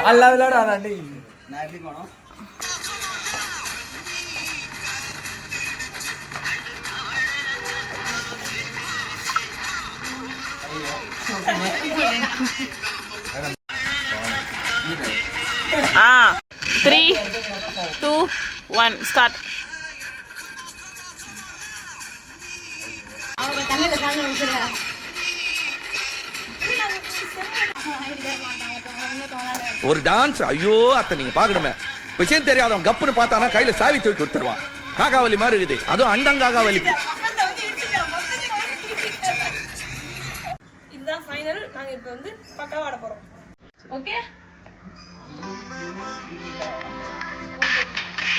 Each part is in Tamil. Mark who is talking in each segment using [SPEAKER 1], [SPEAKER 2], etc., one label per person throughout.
[SPEAKER 1] பால் விளையாடாண்டி நான் எப்படி போனோம்
[SPEAKER 2] Ah, 3, 2, 1, start.
[SPEAKER 3] ஒரு டான்ஸ் ஐயோ அத்தை நீங்க பாக்கணுமே விஷயம் தெரியாதவன் கப்புன்னு பார்த்தானா கையில சாவி தூக்கி கொடுத்துருவான் காகாவலி மாதிரி இருக்குது அதுவும் அண்டங்காகாவலி
[SPEAKER 2] இதுதான் ஃபைனல். நாங்க இப்போ வந்து பக்காவா ஆட போறோம். ஓகே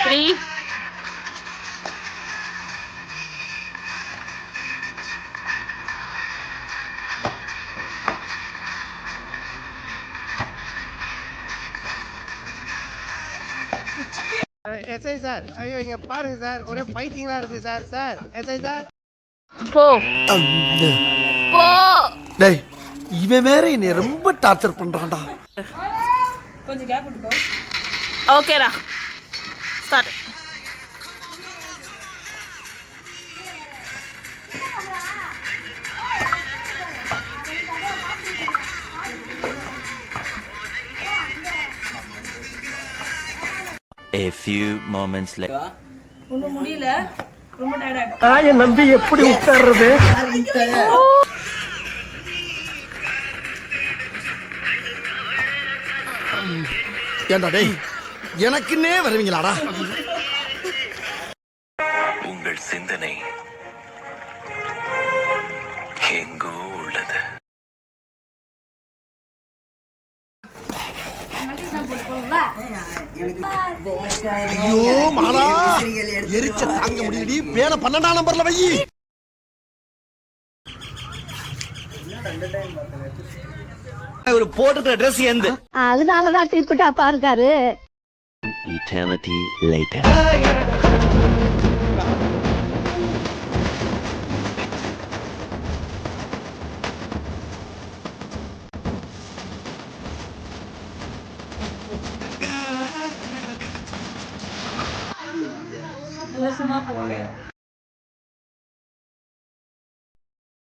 [SPEAKER 2] 3
[SPEAKER 4] எஸ்ஐ சார், ஐயோ இங்க பாருங்க சார், ஒரே ஃபைட்டிங்கா இருக்கு சார். சார் எஸ்ஐ சார்,
[SPEAKER 2] போ போ.
[SPEAKER 5] டேய் இவன் வேற என்னை ரொம்ப டார்ச்சர் பண்றான்டா.
[SPEAKER 2] கொஞ்சம் கேப் விட்டுக்கோ. ஓகேடா, start.
[SPEAKER 6] A few moments later.
[SPEAKER 2] ஒன்றும் முடியல, ரொம்ப டயர்ட் ஆகிட்டோம்.
[SPEAKER 4] தாயை நம்பி எப்படி உட்கார்றது?
[SPEAKER 5] ஏண்டா டேய் எனக்குன்னே வருவீங்களாடா?
[SPEAKER 6] உங்கள் சிந்தனை எங்கோ உள்ளது.
[SPEAKER 5] ஐயோ மாலா எரிச்ச தாங்க முடியலடி. பேன 12ஆம் நம்பர்ல வை.
[SPEAKER 3] ஒரு போட்டுக்கிற ட்ரெஸ் எந்த
[SPEAKER 7] அதனாலதான் டிப்பிட்டா பாருக்காரு.
[SPEAKER 6] Eternity later.
[SPEAKER 2] சும்மா போங்க.